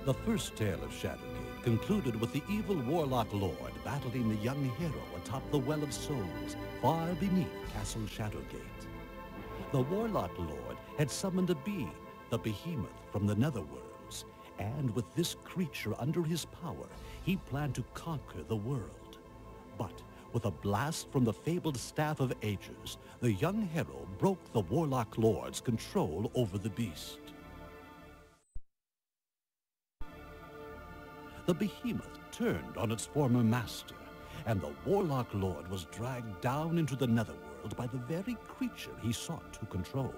The first tale of Shadowgate concluded with the evil Warlock Lord battling the young hero atop the Well of Souls, far beneath Castle Shadowgate. The Warlock Lord had summoned a being, the Behemoth, from the Netherworlds, and with this creature under his power, he planned to conquer the world. But with a blast from the fabled Staff of Ages, the young hero broke the Warlock Lord's control over the beast. The Behemoth turned on its former master, and the Warlock Lord was dragged down into the Netherworld by the very creature he sought to control.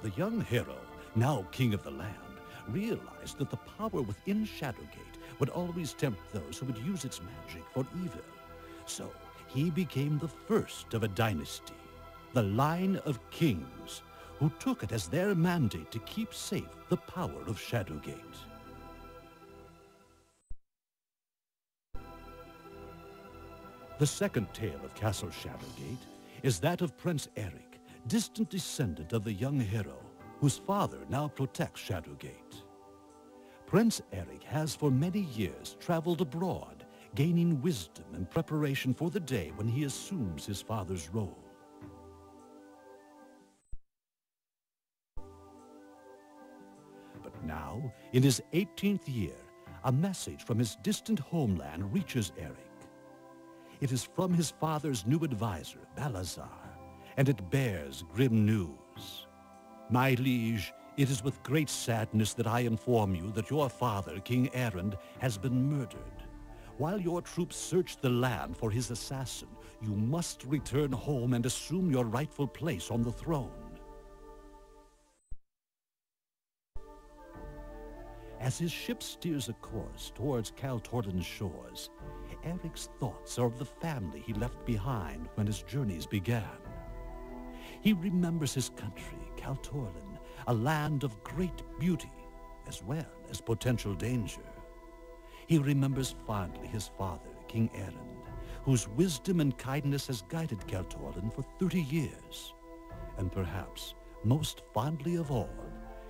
The young hero, now king of the land, realized that the power within Shadowgate would always tempt those who would use its magic for evil. So he became the first of a dynasty, the line of kings, who took it as their mandate to keep safe the power of Shadowgate. The second tale of Castle Shadowgate is that of Prince Eric, distant descendant of the young hero, whose father now protects Shadowgate. Prince Eric has for many years traveled abroad, gaining wisdom and preparation for the day when he assumes his father's role. But now, in his 18th year, a message from his distant homeland reaches Eric. It is from his father's new advisor, Balazar, and it bears grim news. My liege, it is with great sadness that I inform you that your father, King Erend, has been murdered. While your troops search the land for his assassin, you must return home and assume your rightful place on the throne. As his ship steers a course towards Kaltorden's shores, Eric's thoughts are of the family he left behind when his journeys began. He remembers his country, Kaltorden, a land of great beauty, as well as potential danger. He remembers fondly his father, King Erend, whose wisdom and kindness has guided Kaltorden for 30 years. And perhaps, most fondly of all,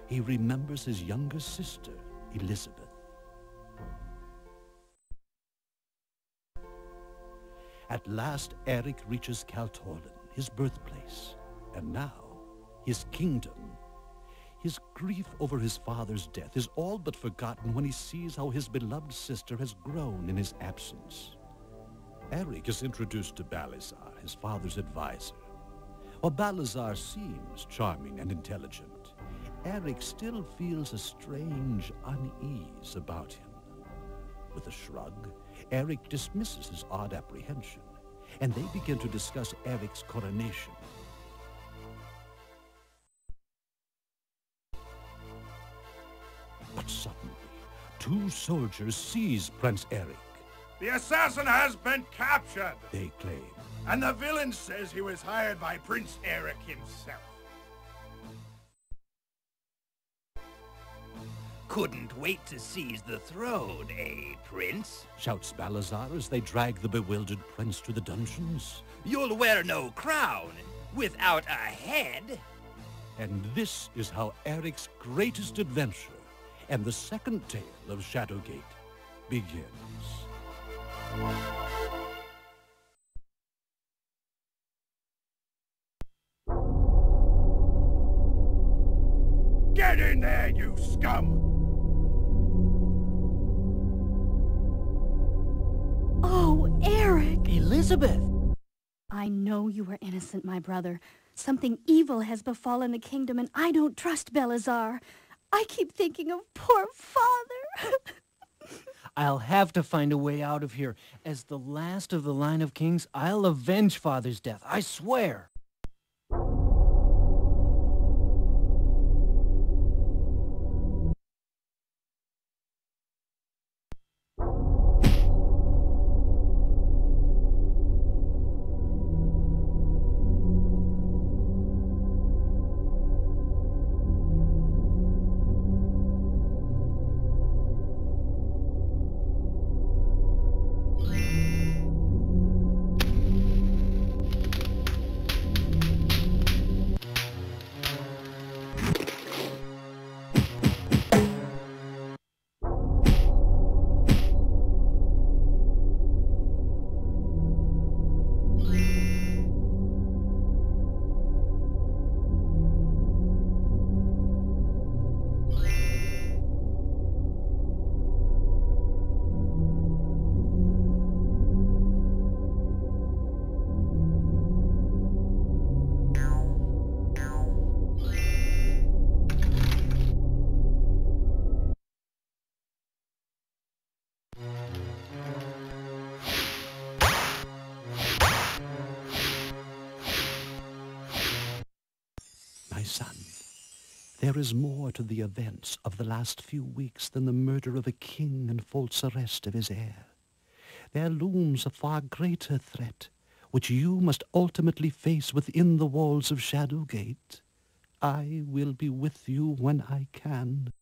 he remembers his younger sister, Elizabeth. At last, Eric reaches Kaltorden, his birthplace, and now, his kingdom. His grief over his father's death is all but forgotten when he sees how his beloved sister has grown in his absence. Eric is introduced to Balazar, his father's advisor. While Balazar seems charming and intelligent, Eric still feels a strange unease about him. With a shrug, Eric dismisses his odd apprehension, and they begin to discuss Eric's coronation. But suddenly, two soldiers seize Prince Eric. The assassin has been captured, They claim. and the villain says he was hired by Prince Eric himself. Couldn't wait to seize the throne, eh, Prince? Shouts Balazar as they drag the bewildered prince to the dungeons. You'll wear no crown without a head. And this is how Eric's greatest adventure and the second tale of Shadowgate begins. Get in there, you scum! Oh, Eric! Elizabeth! I know you are innocent, my brother. Something evil has befallen the kingdom, and I don't trust Balazar. I keep thinking of poor father. I'll have to find a way out of here. As the last of the line of kings, I'll avenge father's death, I swear! my son. There is more to the events of the last few weeks than the murder of a king and false arrest of his heir. There looms a far greater threat, which you must ultimately face within the walls of Shadowgate. I will be with you when I can.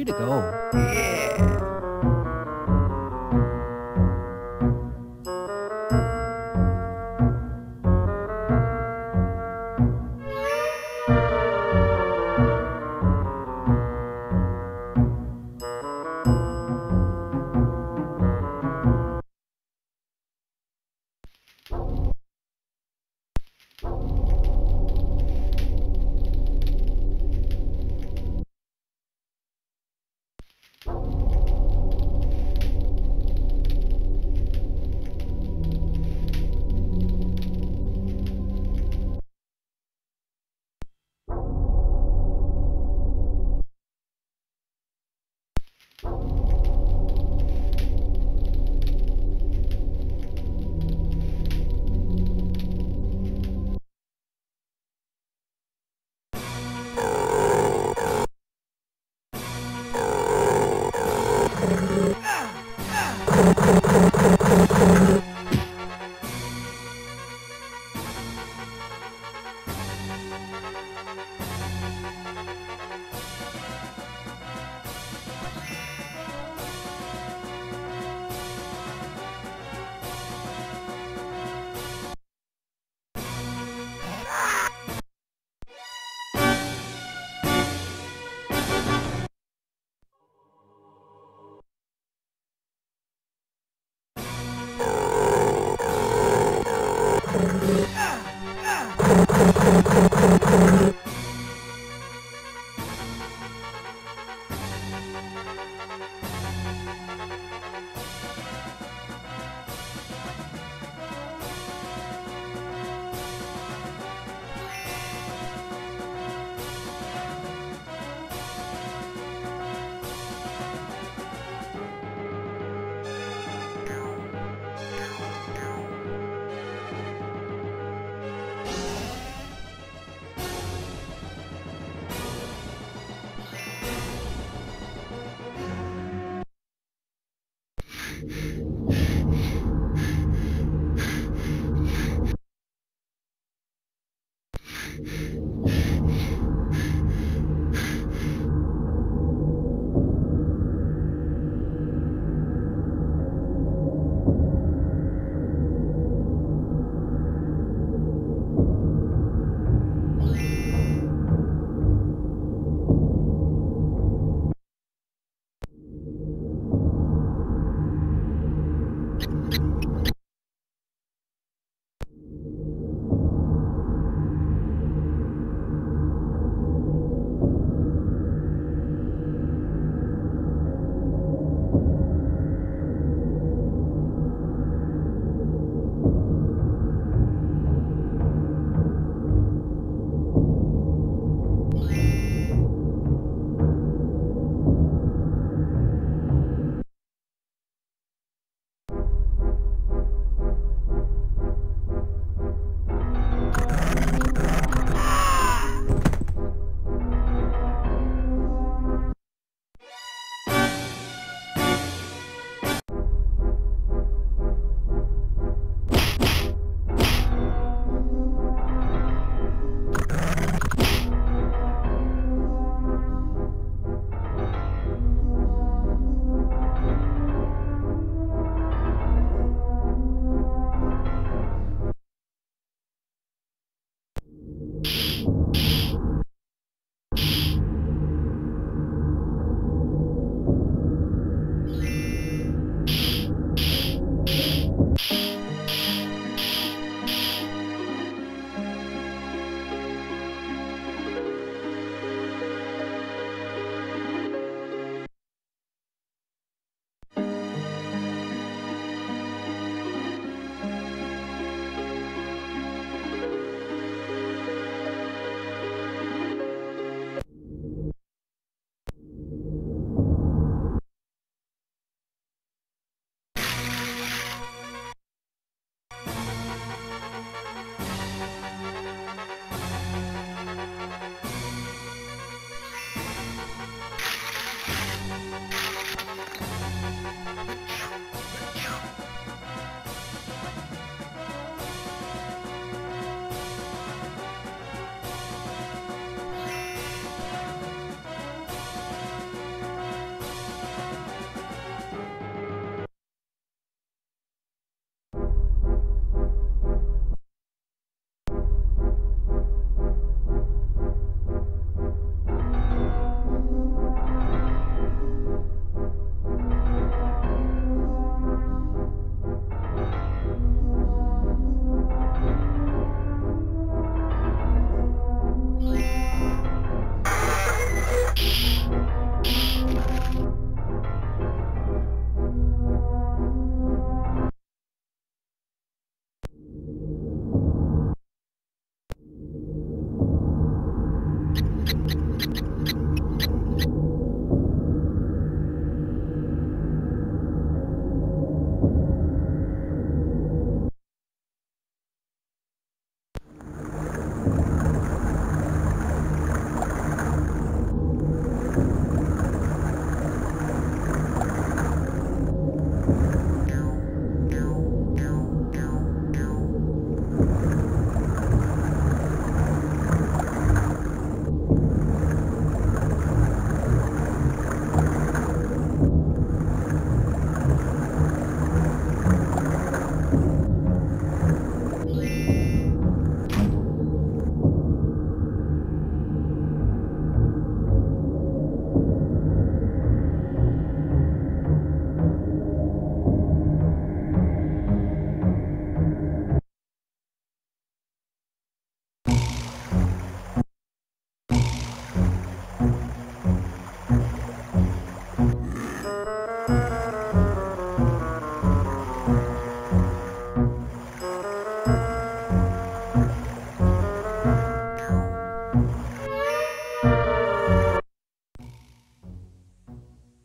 free to go. Yeah.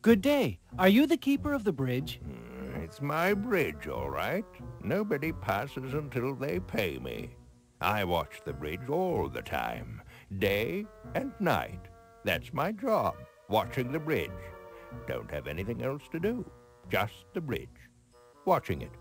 Good day. Are you the keeper of the bridge? It's my bridge, all right. Nobody passes until they pay me. I watch the bridge all the time, day and night. That's my job, watching the bridge. Don't have anything else to do, just the bridge, watching it.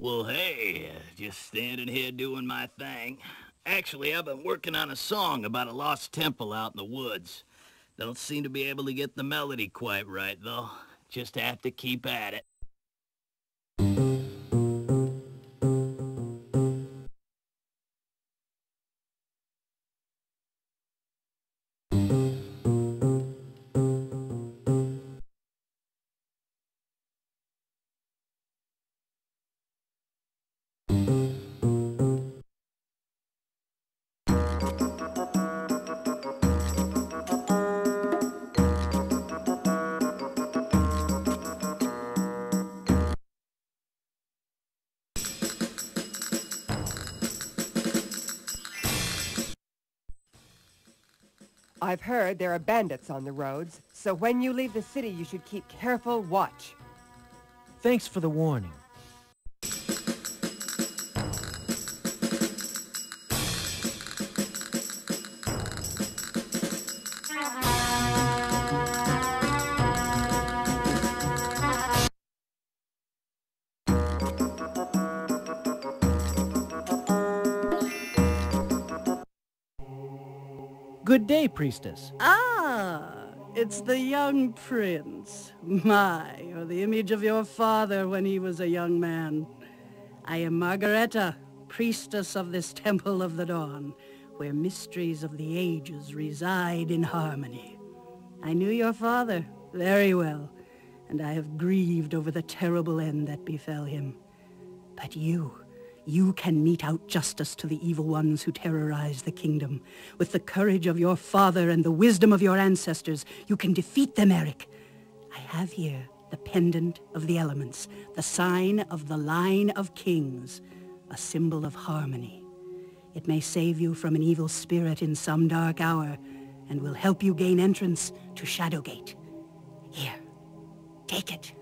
Well, hey, just standing here doing my thing. Actually, I've been working on a song about a lost temple out in the woods. Don't seem to be able to get the melody quite right, though. Just have to keep at it. I've heard there are bandits on the roads, so when you leave the city, you should keep careful watch. Thanks for the warning. Good day, priestess. Ah, it's the young prince. My, you're the image of your father when he was a young man. I am Margareta, priestess of this Temple of the Dawn, where mysteries of the ages reside in harmony. I knew your father very well, and I have grieved over the terrible end that befell him. But you can mete out justice to the evil ones who terrorize the kingdom. With the courage of your father and the wisdom of your ancestors, you can defeat them, Eric. I have here the pendant of the elements, the sign of the line of kings, a symbol of harmony. It may save you from an evil spirit in some dark hour, and will help you gain entrance to Shadowgate. Here, take it.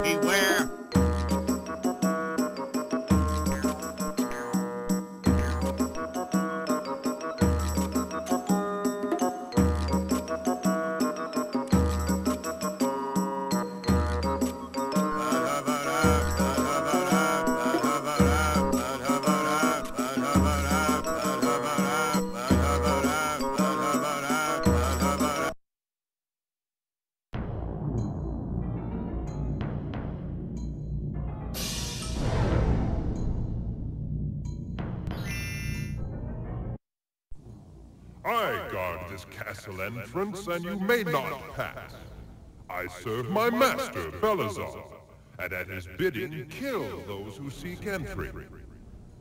Beware! I guard this castle entrance, and you may not pass. I serve my master, Belazar, and at his bidding kill those who seek entry.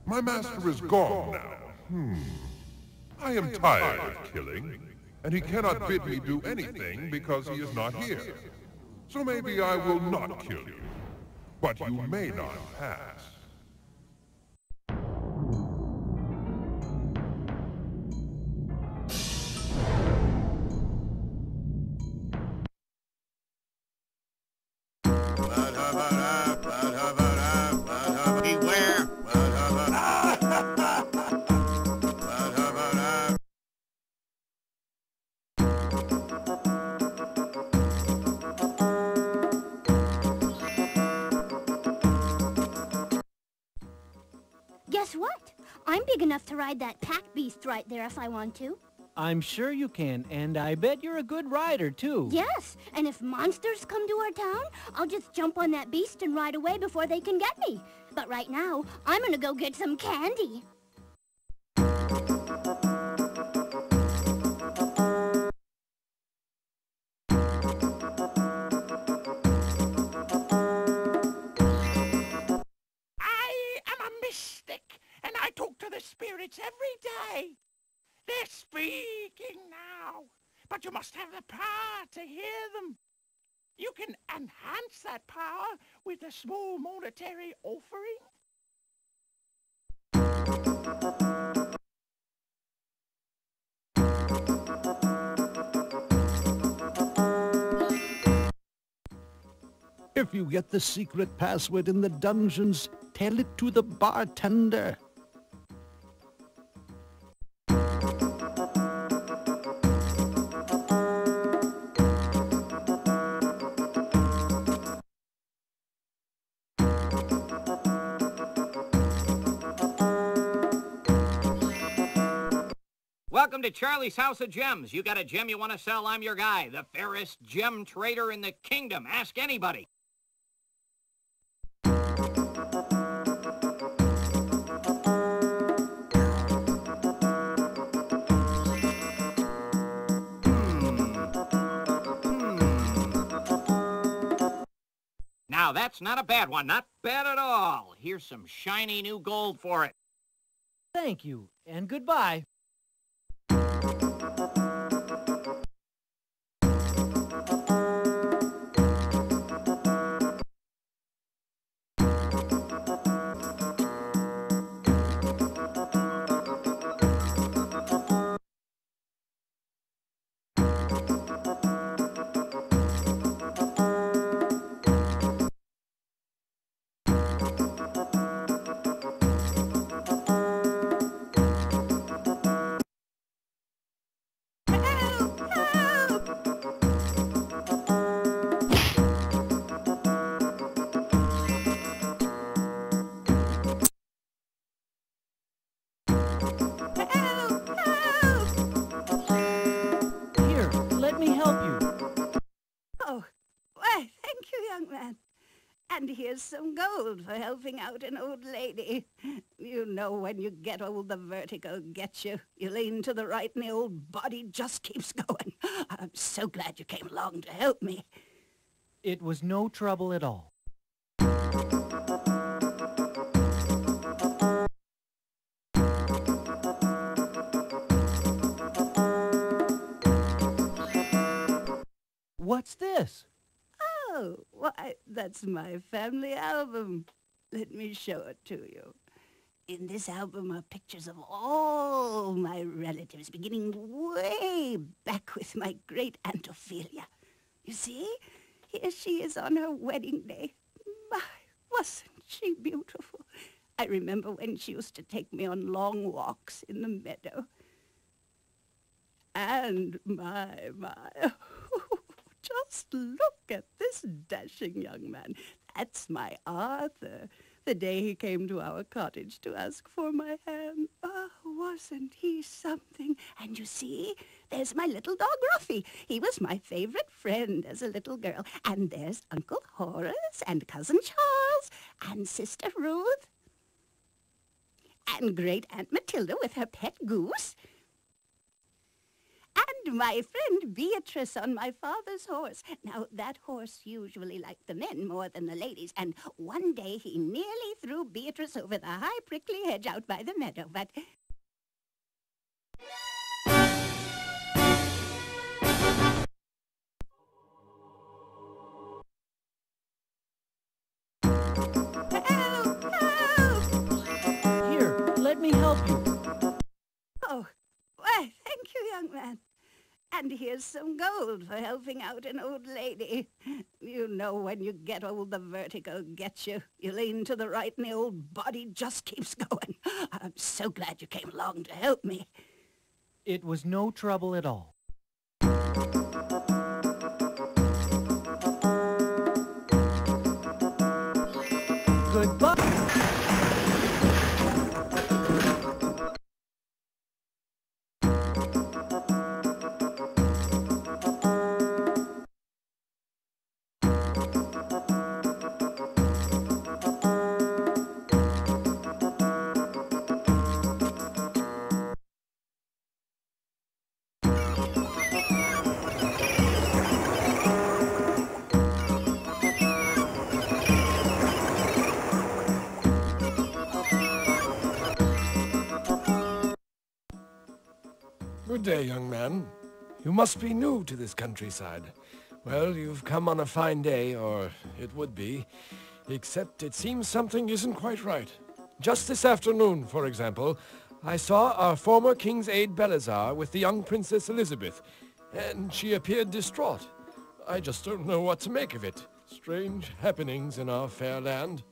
My master is gone now. I am tired of killing, and he cannot bid me do anything because he is not here. So maybe I will not kill you, but you may not pass. Beware! Guess what? I'm big enough to ride that pack beast right there if I want to. I'm sure you can, and I bet you're a good rider, too. Yes, and if monsters come to our town, I'll just jump on that beast and ride away before they can get me. But right now, I'm gonna go get some candy. I am a mystic, and I talk to the spirits every day. They're speaking now, but you must have the power to hear them. You can enhance that power with a small monetary offering. If you get the secret password in the dungeons, tell it to the bartender. Welcome to Charlie's House of Gems. You got a gem you want to sell, I'm your guy. The fairest gem trader in the kingdom. Ask anybody. Now Now, that's not a bad one. Not bad at all. Here's some shiny new gold for it. Thank you, and goodbye. Here, let me help you. Oh, why, thank you, young man. And here's some gold for helping out an old lady. You know when you get old, the vertigo gets you. You lean to the right and the old body just keeps going. I'm so glad you came along to help me. It was no trouble at all. What's this? Oh, why, that's my family album. Let me show it to you. In this album are pictures of all my relatives, beginning way back with my great-aunt Ophelia. You see, here she is on her wedding day. My, wasn't she beautiful? I remember when she used to take me on long walks in the meadow. And my, just look at this dashing young man. That's my Arthur. The day he came to our cottage to ask for my hand. Oh, wasn't he something? And you see, there's my little dog, Ruffy. He was my favorite friend as a little girl. And there's Uncle Horace and Cousin Charles and Sister Ruth and Great-Aunt Matilda with her pet goose. And my friend Beatrice on my father's horse. Now, that horse usually liked the men more than the ladies, and one day he nearly threw Beatrice over the high prickly hedge out by the meadow, but... Help! Help! Here, let me help you. Oh, why, thank you, young man. And here's some gold for helping out an old lady. You know when you get old, the vertigo gets you. You lean to the right and the old body just keeps going. I'm so glad you came along to help me. It was no trouble at all. Goodbye. Good day, young man. You must be new to this countryside. Well, you've come on a fine day, or it would be. Except it seems something isn't quite right. Just this afternoon, for example, I saw our former King's Aide Belazar with the young Princess Elizabeth, and she appeared distraught. I just don't know what to make of it. Strange happenings in our fair land.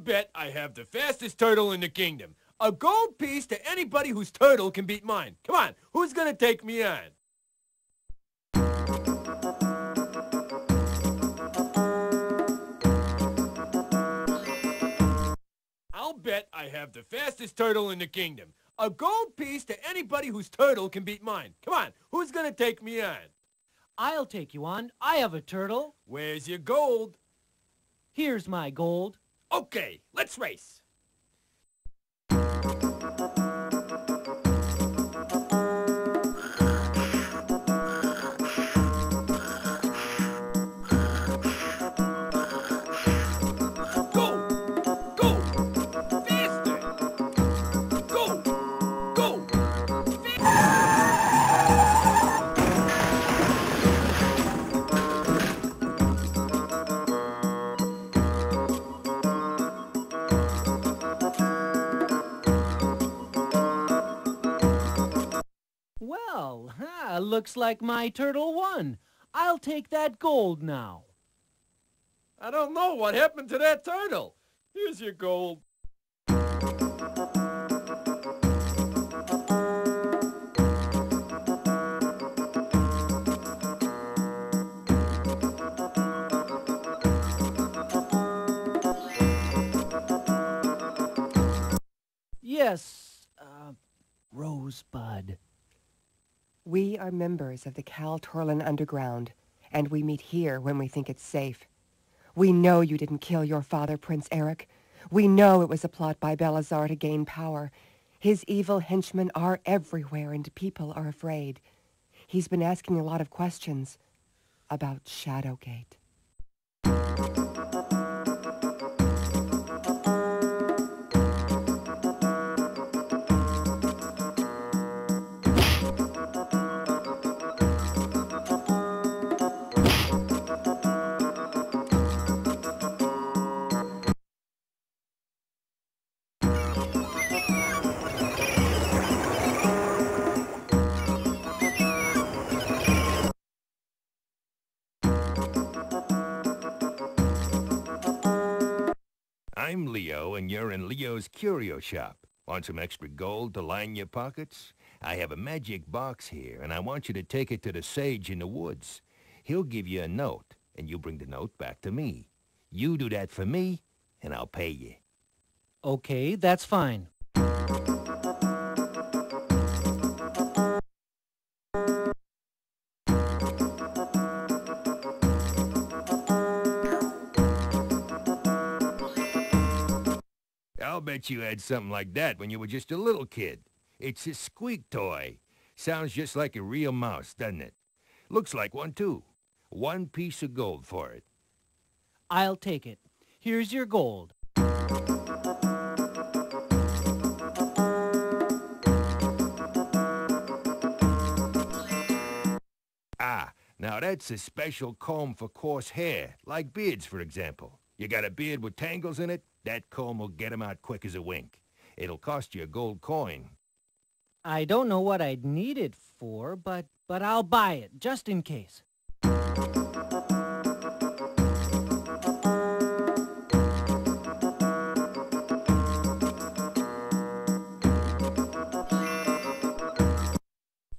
bet I have the fastest turtle in the kingdom. A gold piece to anybody whose turtle can beat mine. Come on, who's gonna take me on? I'll bet I have the fastest turtle in the kingdom. A gold piece to anybody whose turtle can beat mine. Come on, who's gonna take me on? I'll take you on. I have a turtle. Where's your gold? Here's my gold. Okay, let's race. Well, looks like my turtle won. I'll take that gold now. I don't know what happened to that turtle. Here's your gold. Yes, Rosebud. We are members of the Cal Torlin Underground, and we meet here when we think it's safe. We know you didn't kill your father, Prince Eric. We know it was a plot by Belazar to gain power. His evil henchmen are everywhere, and people are afraid. He's been asking a lot of questions about Shadowgate. I'm Leo, and you're in Leo's Curio Shop. Want some extra gold to line your pockets? I have a magic box here, and I want you to take it to the sage in the woods. He'll give you a note, and you bring the note back to me. You do that for me, and I'll pay you. Okay, that's fine. I'll bet you had something like that when you were just a little kid. It's a squeak toy. Sounds just like a real mouse, doesn't it? Looks like one, too. 1 piece of gold for it. I'll take it. Here's your gold. Ah, now that's a special comb for coarse hair, like beards, for example. You got a beard with tangles in it? That comb will get 'em out quick as a wink. It'll cost you a gold coin. I don't know what I'd need it for, but I'll buy it, just in case.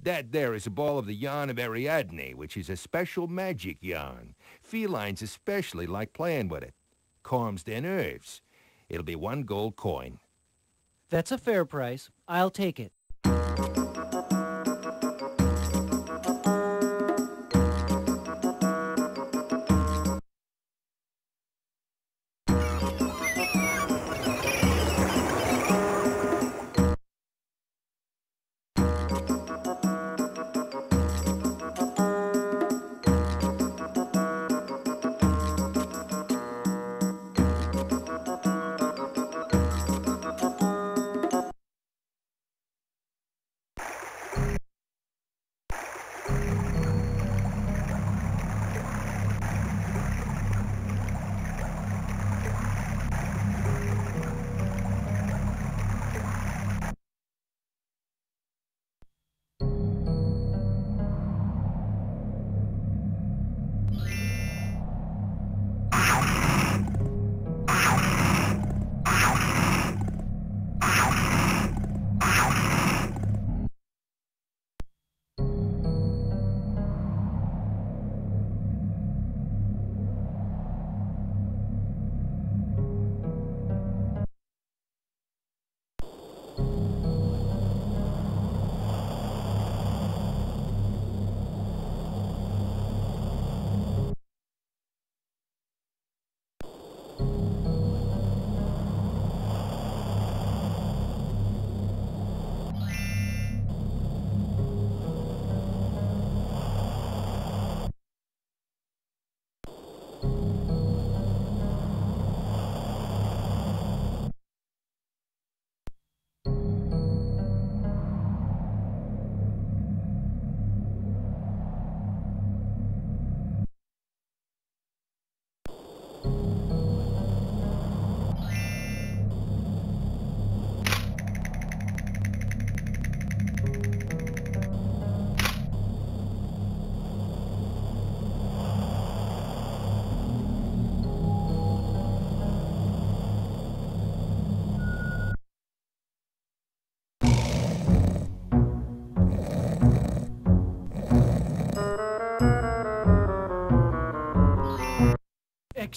That there is a ball of the yarn of Ariadne, which is a special magic yarn. Felines especially like playing with it. Calms their nerves. It'll be 1 gold coin. That's a fair price. I'll take it.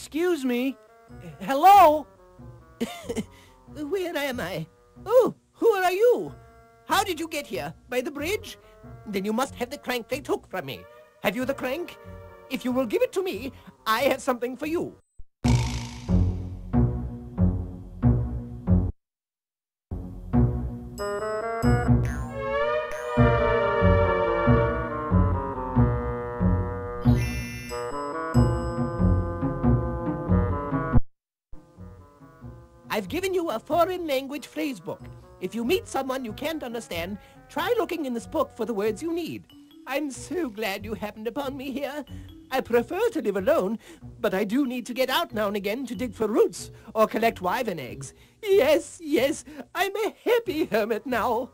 Excuse me. Hello? Where am I? Oh, who are you? How did you get here? By the bridge? Then you must have the crank they took from me. Have you the crank? If you will give it to me, I have something for you. I've given you a foreign language phrase book. If you meet someone you can't understand, try looking in this book for the words you need. I'm so glad you happened upon me here. I prefer to live alone, but I do need to get out now and again to dig for roots or collect wyvern eggs. Yes, yes, I'm a happy hermit now.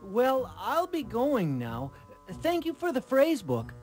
Well, I'll be going now. Thank you for the phrase book.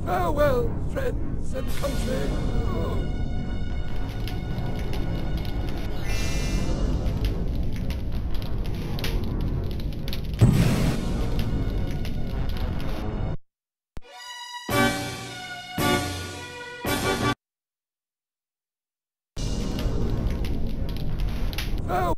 Farewell, friends and country. Oh.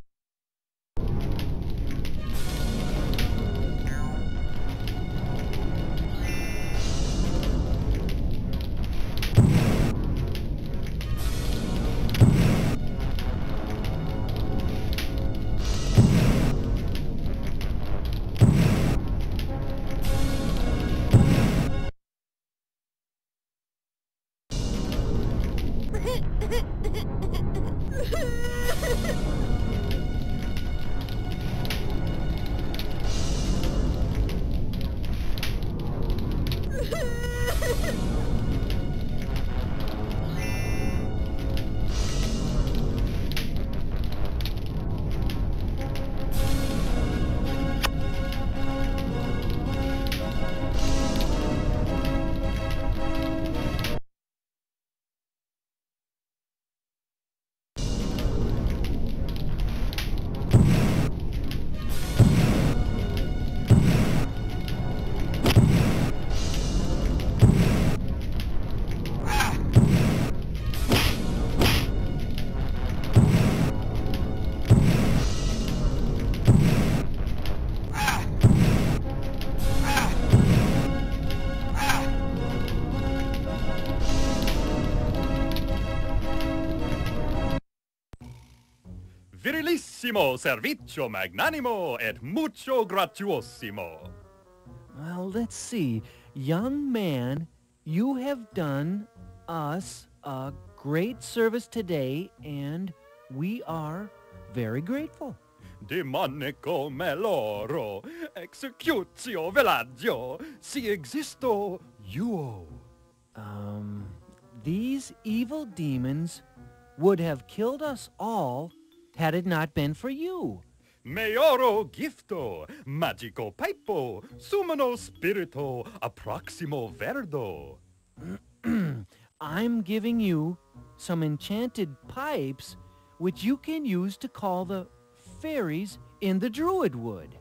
Virilissimo servicio magnanimo et mucho gratuosimo. Well, let's see. Young man, you have done us a great service today, and we are very grateful. Demonico me loro, executio villaggio, si existo yuo. These evil demons would have killed us all had it not been for you. Meoro gifto, magico paipo, summono spirito, approximo verdo. I'm giving you some enchanted pipes which you can use to call the fairies in the Druid Wood.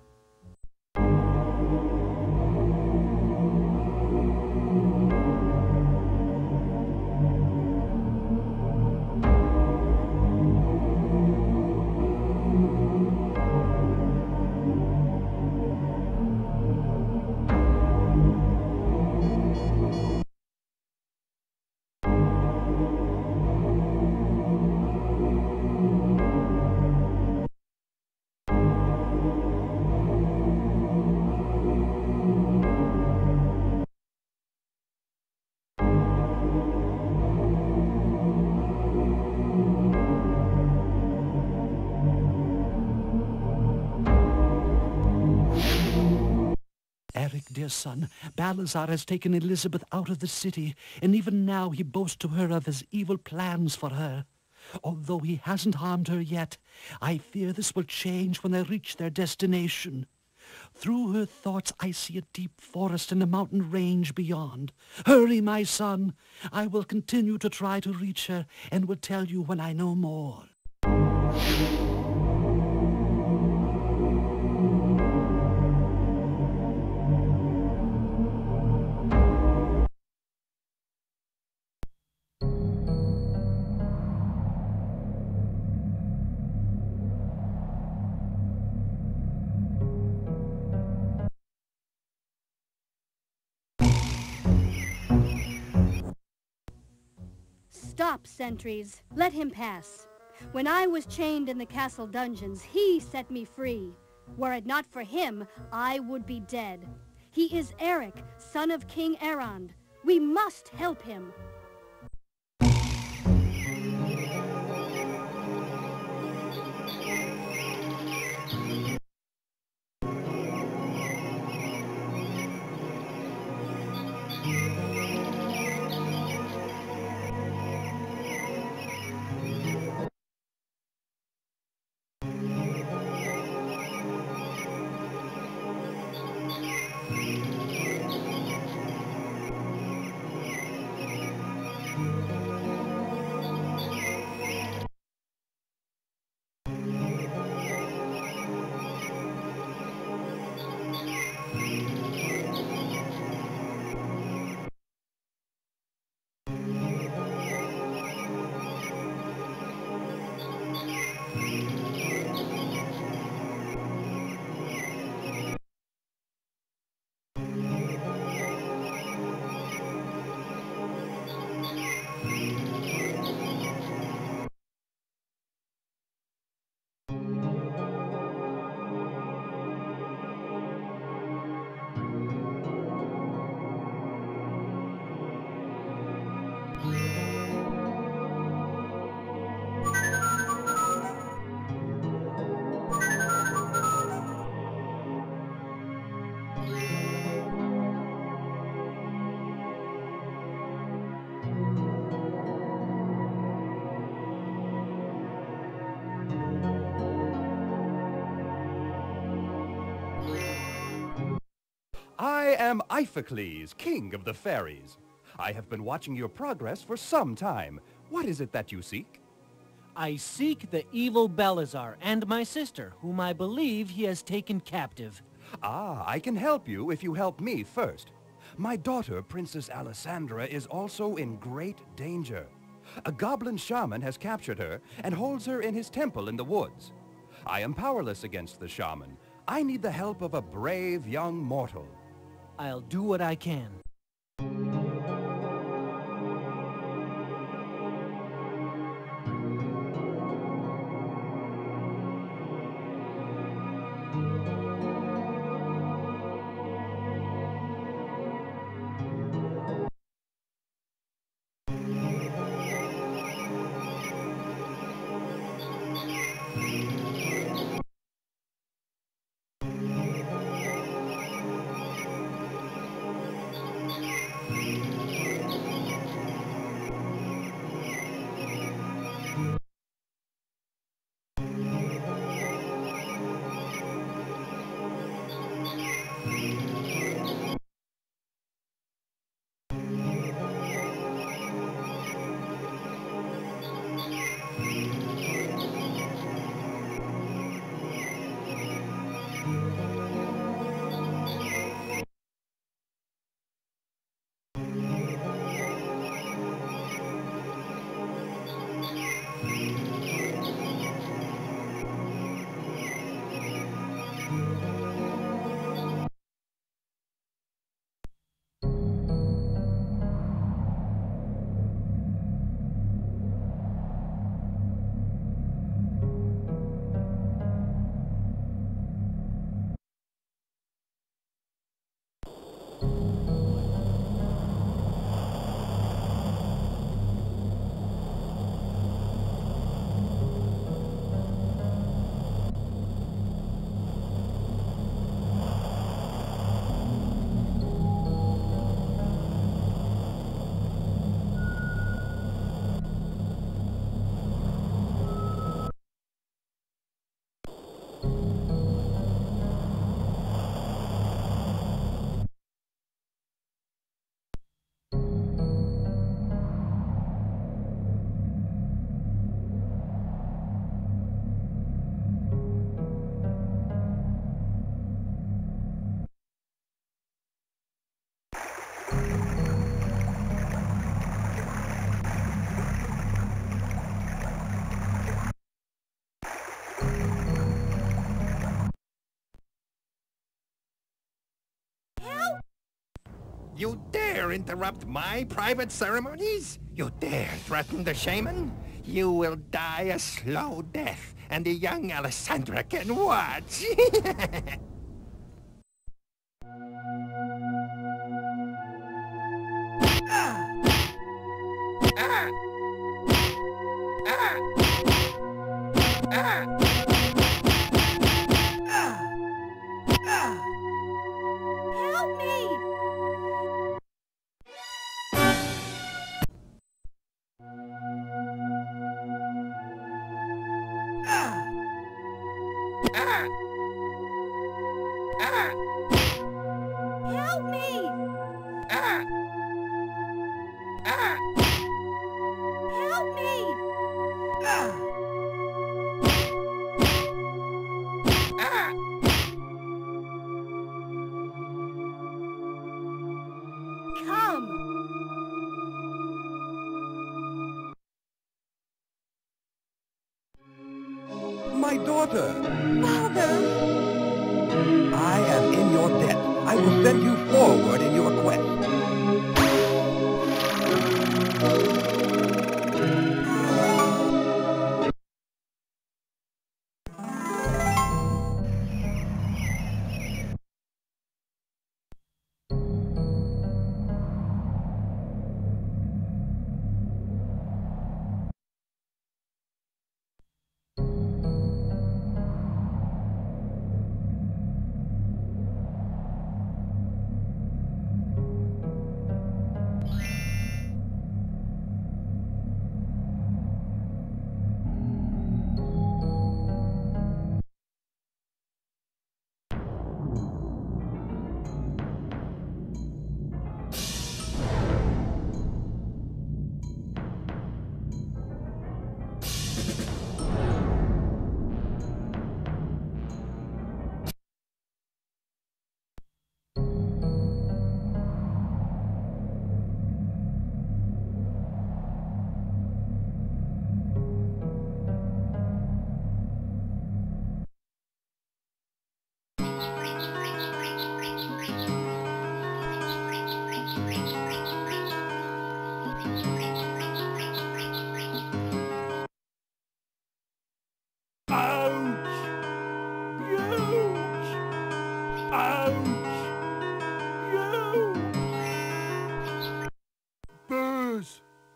Eric, dear son, Balazar has taken Elizabeth out of the city, and even now he boasts to her of his evil plans for her. Although he hasn't harmed her yet, I fear this will change when they reach their destination. Through her thoughts I see a deep forest and a mountain range beyond. Hurry, my son. I will continue to try to reach her, and will tell you when I know more. Stop, sentries. Let him pass. When I was chained in the castle dungeons, he set me free. Were it not for him, I would be dead. He is Eric, son of King Erond. We must help him. Iphicles, king of the fairies. I have been watching your progress for some time. What is it that you seek? I seek the evil Belazar and my sister, whom I believe he has taken captive. Ah, I can help you if you help me first. My daughter, Princess Alessandra, is also in great danger. A goblin shaman has captured her and holds her in his temple in the woods. I am powerless against the shaman. I need the help of a brave young mortal. I'll do what I can. You dare interrupt my private ceremonies? You dare threaten the shaman? You will die a slow death, and the young Alessandra can watch. Help me! Help me! Help me! Come! My daughter! Father! I am in your debt. I will send you forward in your quest.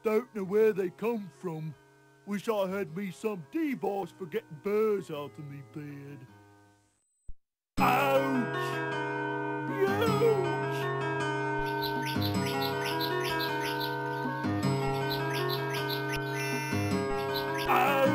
Don't know where they come from. Wish I had me some D-boss for getting birds out of me bed. Ouch! Ouch! Ouch! Ouch!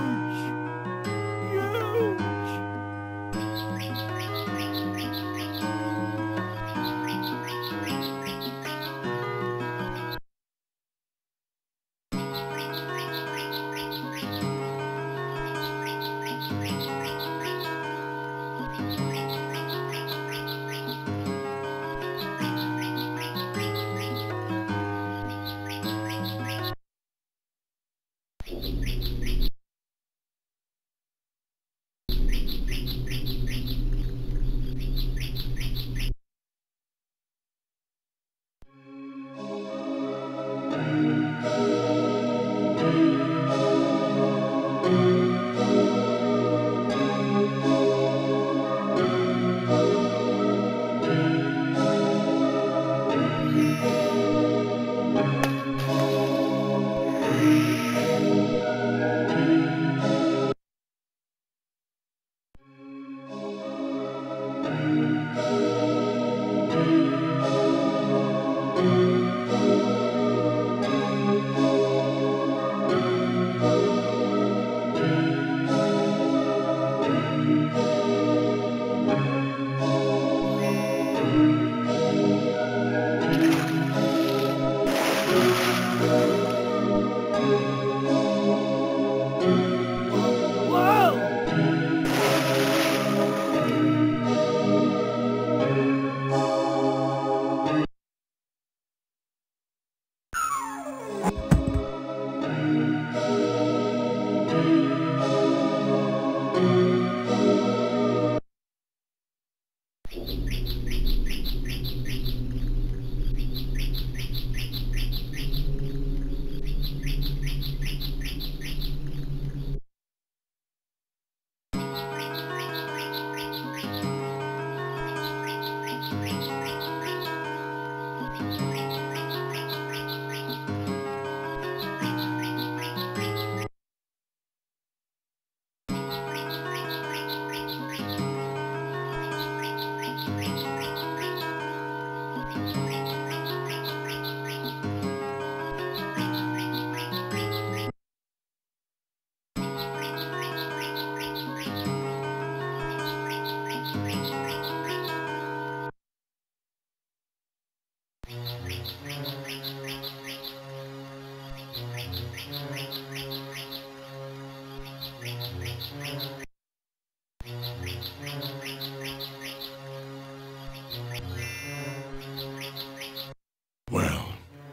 Well,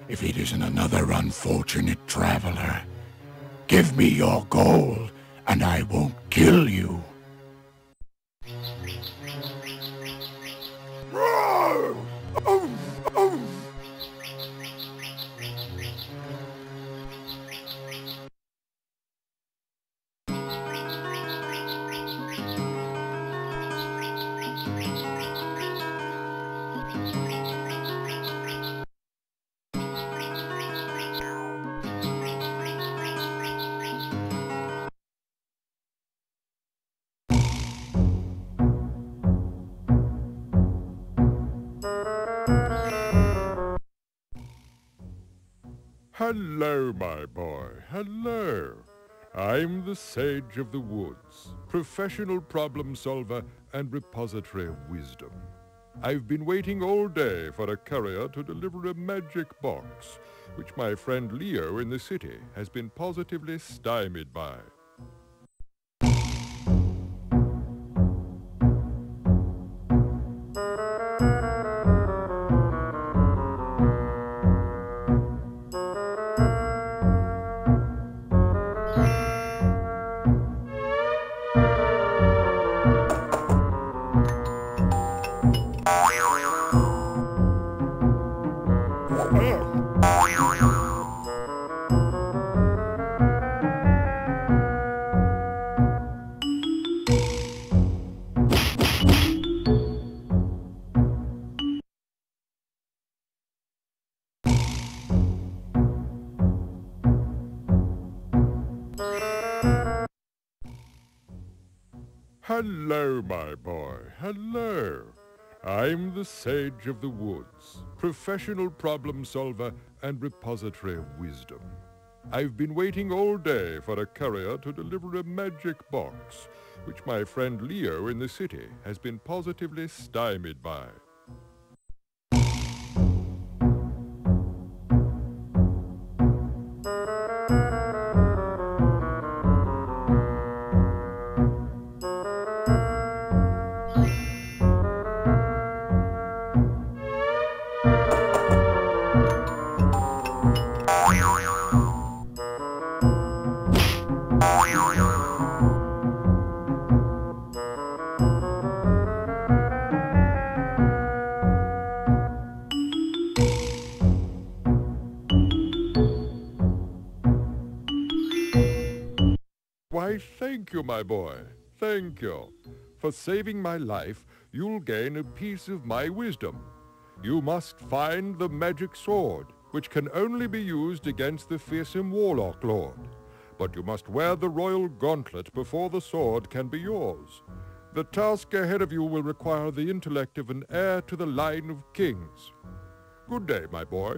if it isn't another unfortunate traveler, give me your gold, and I won't kill you. Hello, my boy, hello. I'm the Sage of the Woods, professional problem solver and repository of wisdom. I've been waiting all day for a courier to deliver a magic box, which my friend Leo in the city has been positively stymied by. Hello, my boy. Hello. I'm the Sage of the Woods, professional problem solver and repository of wisdom. I've been waiting all day for a courier to deliver a magic box, which my friend Leo in the city has been positively stymied by. Why, thank you, my boy. Thank you. For saving my life, you'll gain a piece of my wisdom. You must find the magic sword, which can only be used against the fearsome Warlock Lord. But you must wear the royal gauntlet before the sword can be yours. The task ahead of you will require the intellect of an heir to the line of kings. Good day, my boy.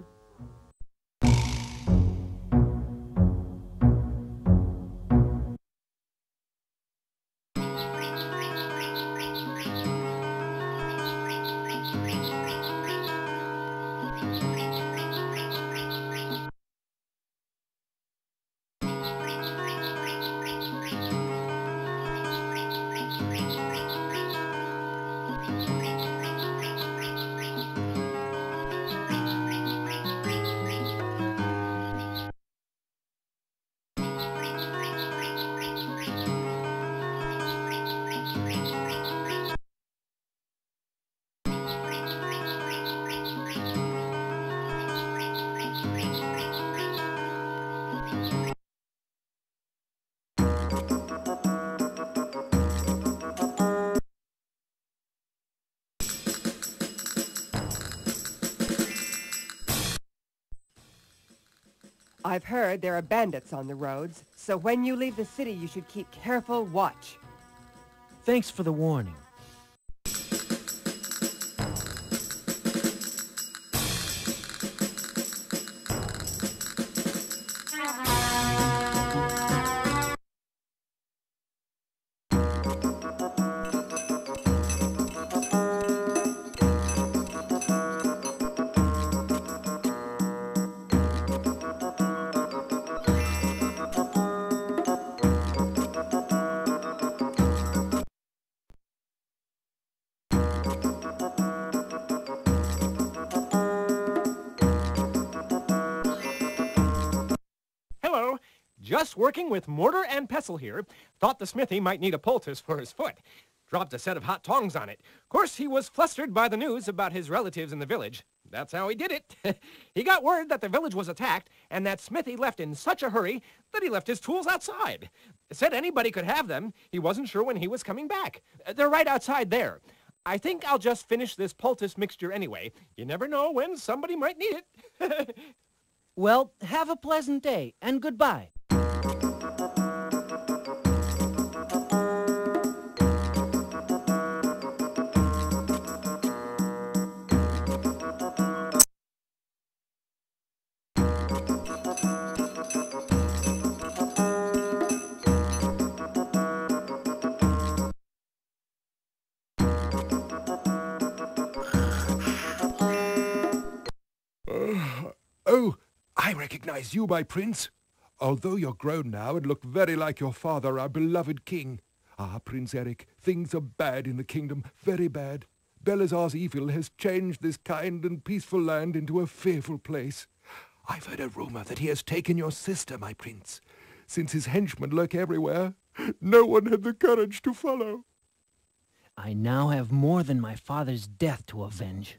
I've heard there are bandits on the roads, so when you leave the city, you should keep careful watch. Thanks for the warning. Just working with mortar and pestle here. Thought the smithy might need a poultice for his foot. Dropped a set of hot tongs on it. Of course, he was flustered by the news about his relatives in the village. That's how he did it. He got word that the village was attacked, and that smithy left in such a hurry that he left his tools outside. Said anybody could have them. He wasn't sure when he was coming back. They're right outside there. I think I'll just finish this poultice mixture anyway. You never know when somebody might need it. Well, have a pleasant day, and goodbye. Oh, I recognize you, my prince. Although you're grown now and look very like your father, our beloved king. Ah, Prince Eric, things are bad in the kingdom, very bad. Belazar's evil has changed this kind and peaceful land into a fearful place. I've heard a rumor that he has taken your sister, my prince. Since his henchmen lurk everywhere, no one had the courage to follow. I now have more than my father's death to avenge.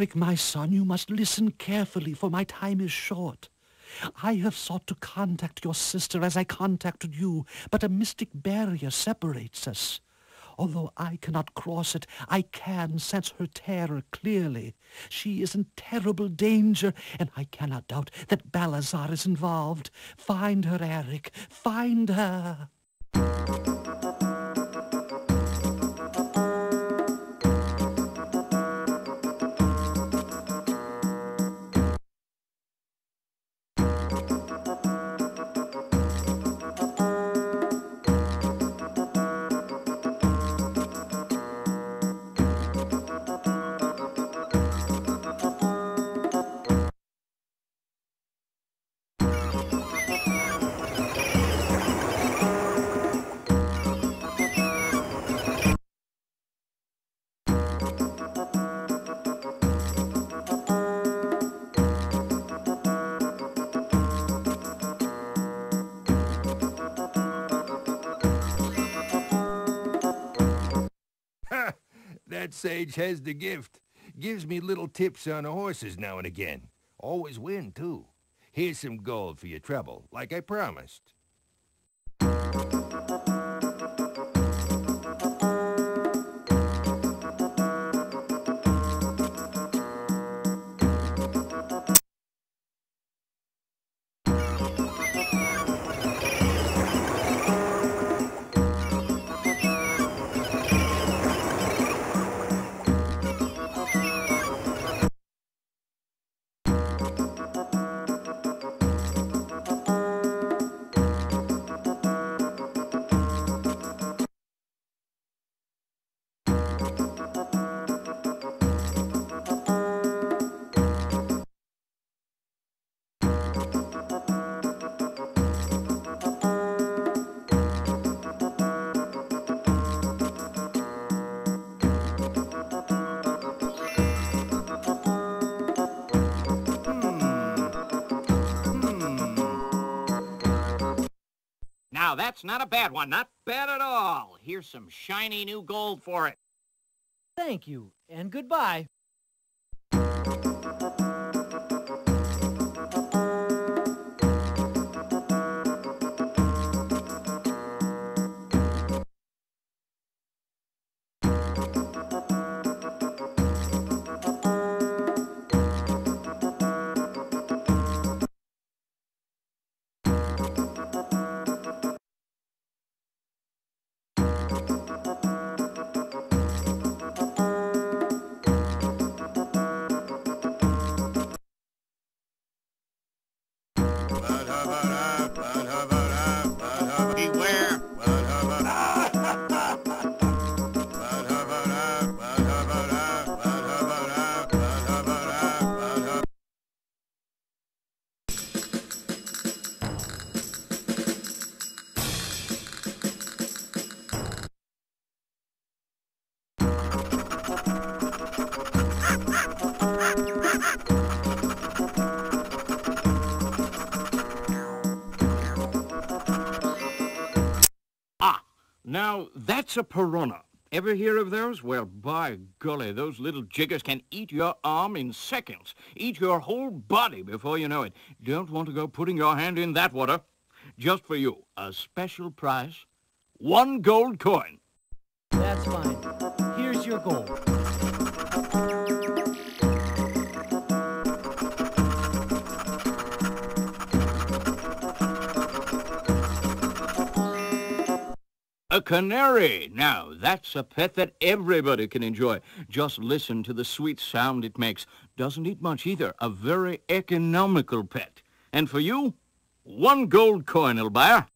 Eric, my son, you must listen carefully, for my time is short. I have sought to contact your sister as I contacted you, but a mystic barrier separates us. Although I cannot cross it, I can sense her terror clearly. She is in terrible danger, and I cannot doubt that Balazar is involved. Find her, Eric. Find her. That sage has the gift. Gives me little tips on horses now and again. Always win, too. Here's some gold for your trouble, like I promised. Now, that's not a bad one. Not bad at all. Here's some shiny new gold for it. Thank you, and goodbye. Now, that's a piranha. Ever hear of those? Well, by golly, those little jiggers can eat your arm in seconds. Eat your whole body before you know it. Don't want to go putting your hand in that water. Just for you, a special price, 1 gold coin. That's fine. Here's your gold. A canary. Now, that's a pet that everybody can enjoy. Just listen to the sweet sound it makes. Doesn't eat much either. A very economical pet. And for you, 1 gold coin will buy her.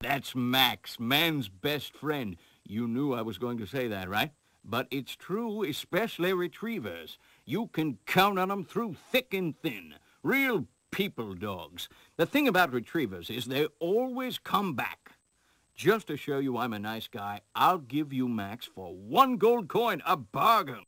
That's Max, man's best friend. You knew I was going to say that, right? But it's true, especially retrievers. You can count on them through thick and thin. Real people dogs. The thing about retrievers is they always come back. Just to show you I'm a nice guy, I'll give you Max for 1 gold coin, a bargain.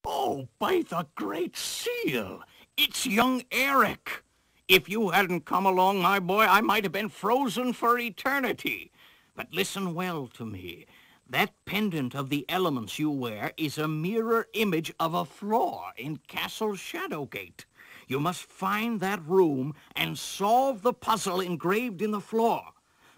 Oh, by the Great Seal! It's young Eric! If you hadn't come along, my boy, I might have been frozen for eternity. But listen well to me. That pendant of the elements you wear is a mirror image of a floor in Castle Shadowgate. You must find that room and solve the puzzle engraved in the floor.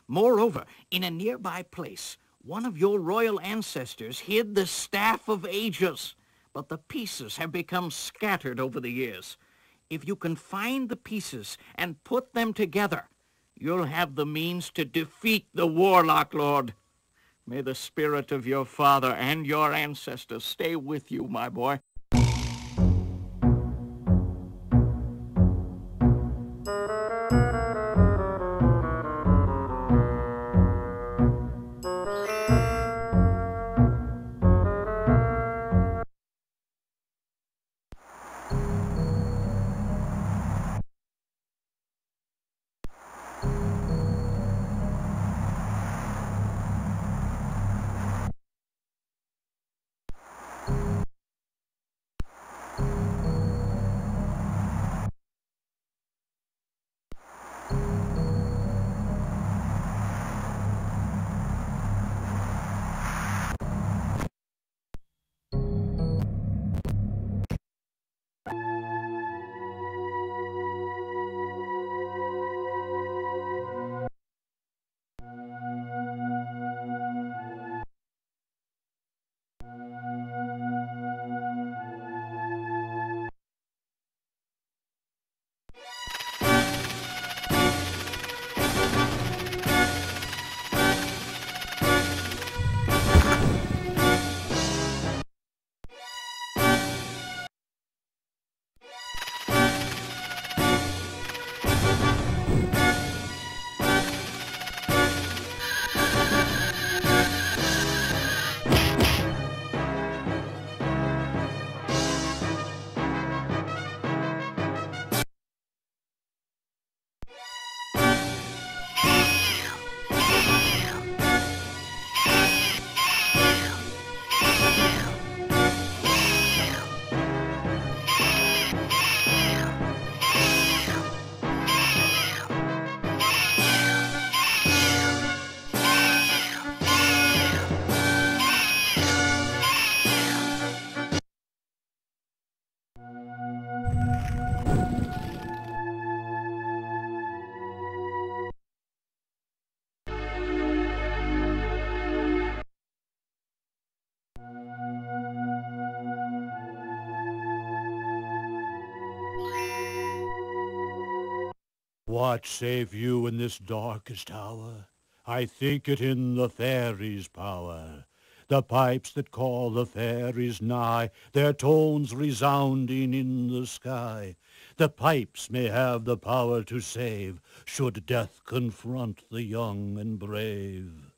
Moreover, in a nearby place, one of your royal ancestors hid the Staff of Ages, but the pieces have become scattered over the years. If you can find the pieces and put them together, you'll have the means to defeat the Warlock Lord. May the spirit of your father and your ancestors stay with you, my boy. What save you in this darkest hour? I think it in the fairies' power. The pipes that call the fairies nigh, their tones resounding in the sky. The pipes may have the power to save, should death confront the young and brave.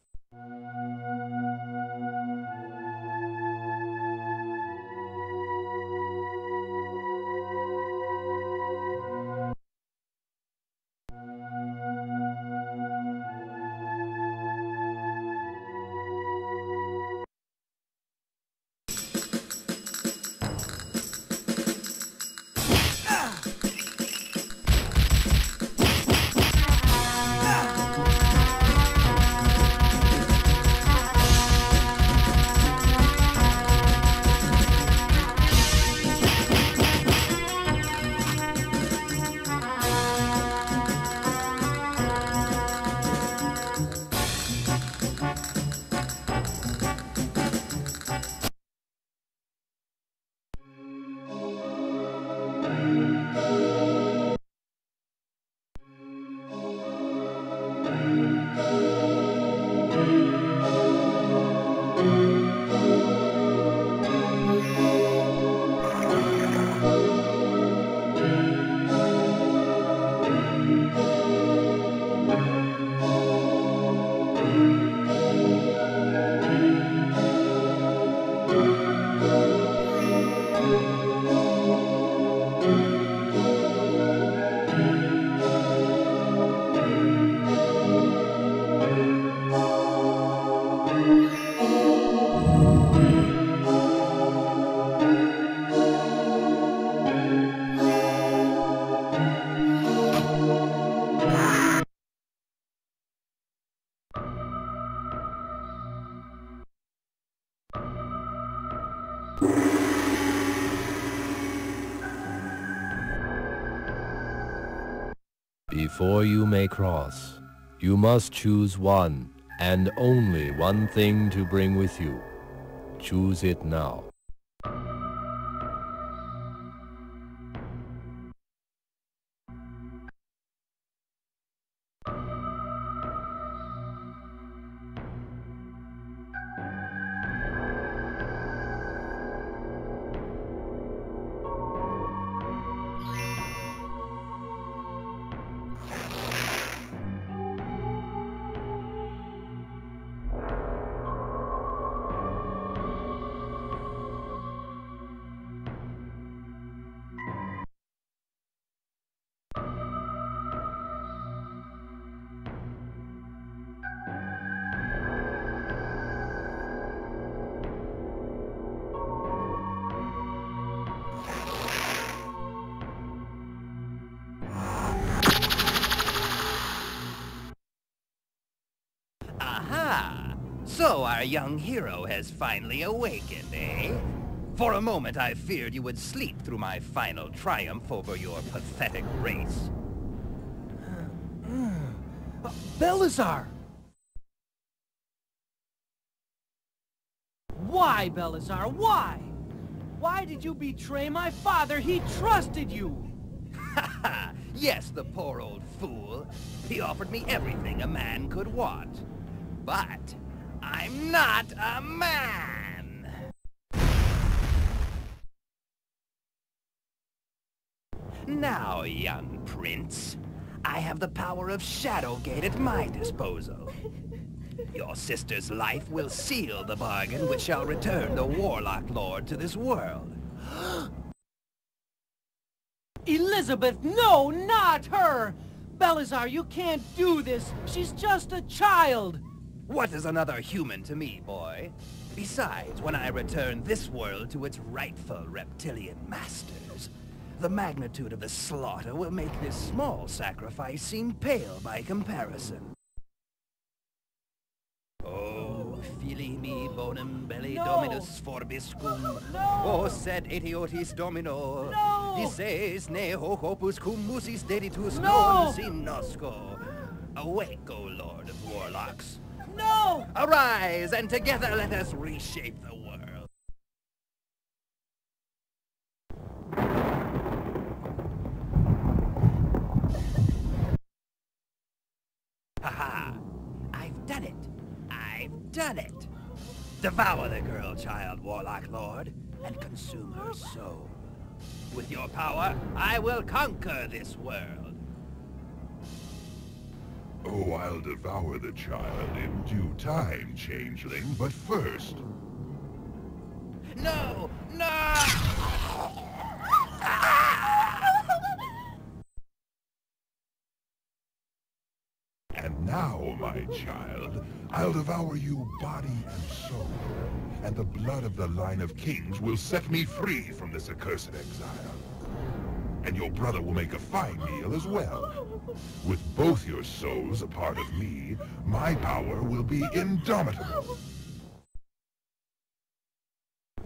Before you may cross, you must choose one and only one thing to bring with you. Choose it now. Aha! So our young hero has finally awakened, eh? For a moment I feared you would sleep through my final triumph over your pathetic race. Belazar! Why, Belazar? Why? Why did you betray my father? He trusted you! Yes, the poor old fool. He offered me everything a man could want. But I'm not a man! Now, young prince, I have the power of Shadowgate at my disposal. Your sister's life will seal the bargain which shall return the Warlock Lord to this world. Elizabeth, no, not her! Belazar, you can't do this. She's just a child. What is another human to me, boy? Besides, when I return this world to its rightful reptilian masters, the magnitude of the slaughter will make this small sacrifice seem pale by comparison. Oh, fili me bonum belli dominus forbiscum. O sed etiotis domino. Dices ne hoc opus cum musis deditus non sinosco. Awake, O Lord of Warlocks. No! Arise, and together let us reshape the world. Haha! I've done it! I've done it! Devour the girl child, Warlock Lord, and consume her soul. With your power, I will conquer this world. Oh, I'll devour the child in due time, changeling, but first... No! No! And now, my child, I'll devour you body and soul, and the blood of the line of kings will set me free from this accursed exile. And your brother will make a fine meal as well. With both your souls a part of me, my power will be indomitable.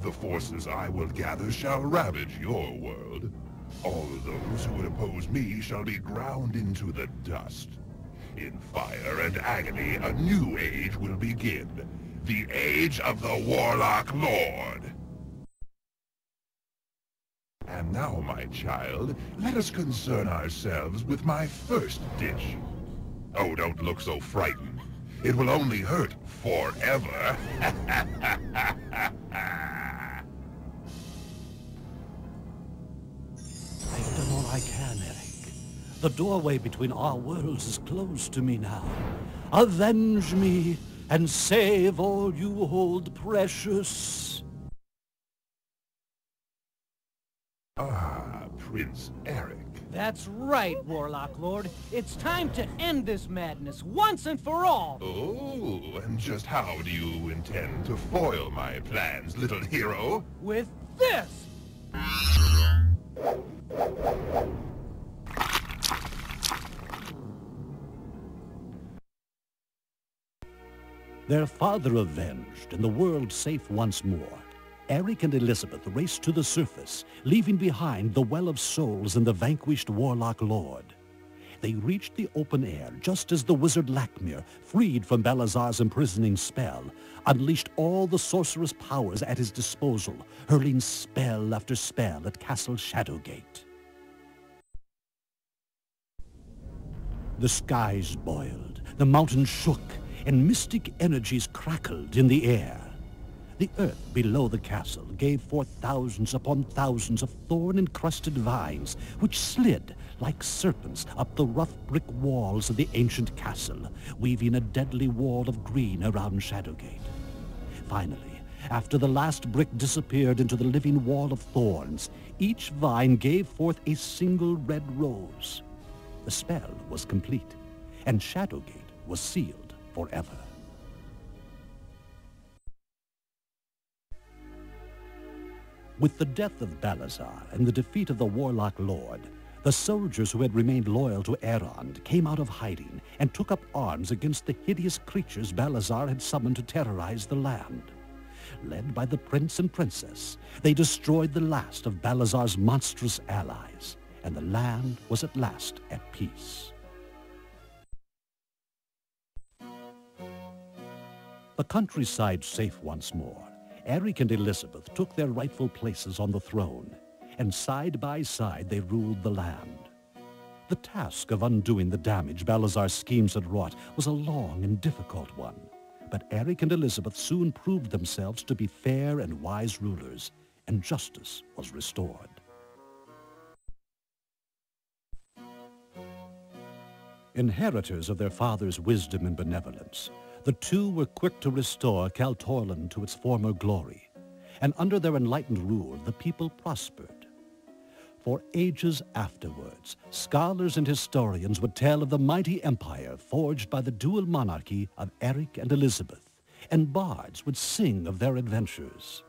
The forces I will gather shall ravage your world. All those who would oppose me shall be ground into the dust. In fire and agony, a new age will begin. The Age of the Warlock Lord. And now, my child, let us concern ourselves with my first dish. Oh, don't look so frightened. It will only hurt forever. I've done all I can, Eric. The doorway between our worlds is closed to me now. Avenge me and save all you hold precious. Ah, Prince Eric. That's right, Warlock Lord. It's time to end this madness once and for all. Oh, and just how do you intend to foil my plans, little hero? With this! Their father avenged and the world safe once more, Eric and Elizabeth raced to the surface, leaving behind the Well of Souls and the vanquished Warlock Lord. They reached the open air just as the wizard Lakmir, freed from Balazar's imprisoning spell, unleashed all the sorcerous powers at his disposal, hurling spell after spell at Castle Shadowgate. The skies boiled, the mountains shook, and mystic energies crackled in the air. The earth below the castle gave forth thousands upon thousands of thorn-encrusted vines, which slid like serpents up the rough brick walls of the ancient castle, weaving a deadly wall of green around Shadowgate. Finally, after the last brick disappeared into the living wall of thorns, each vine gave forth a single red rose. The spell was complete, and Shadowgate was sealed forever. With the death of Balazar and the defeat of the Warlock Lord, the soldiers who had remained loyal to Erond came out of hiding and took up arms against the hideous creatures Balazar had summoned to terrorize the land. Led by the prince and princess, they destroyed the last of Balazar's monstrous allies, and the land was at last at peace. The countryside safe once more, Eric and Elizabeth took their rightful places on the throne, and side by side they ruled the land. The task of undoing the damage Balazar's schemes had wrought was a long and difficult one, but Eric and Elizabeth soon proved themselves to be fair and wise rulers, and justice was restored. Inheritors of their father's wisdom and benevolence, the two were quick to restore Kaltorlan to its former glory, and under their enlightened rule, the people prospered. For ages afterwards, scholars and historians would tell of the mighty empire forged by the dual monarchy of Eric and Elizabeth, and bards would sing of their adventures.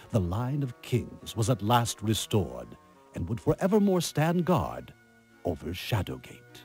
The line of kings was at last restored, and would forevermore stand guard over Shadowgate.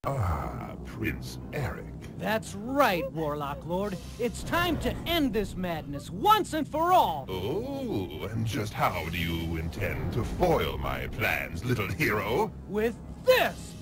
Ah, Prince Eric. That's right, Warlock Lord. It's time to end this madness once and for all. Oh, and just how do you intend to foil my plans, little hero? With this!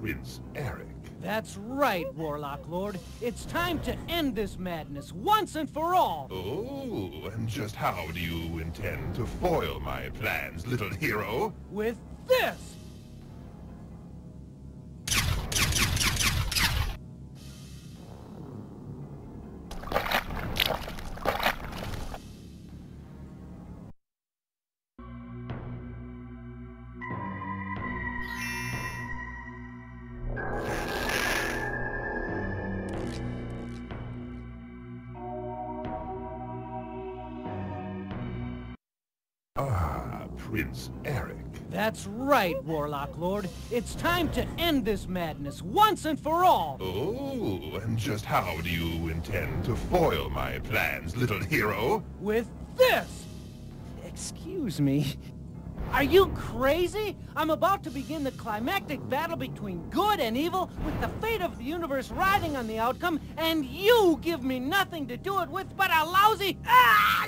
Prince Eric. That's right, Warlock Lord. It's time to end this madness once and for all. Oh, and just how do you intend to foil my plans, little hero? With this! Ah, Prince Eric. That's right, Warlock Lord. It's time to end this madness once and for all. Oh, and just how do you intend to foil my plans, little hero? With this! Excuse me. Are you crazy? I'm about to begin the climactic battle between good and evil, with the fate of the universe riding on the outcome, and you give me nothing to do it with but a lousy... Ah!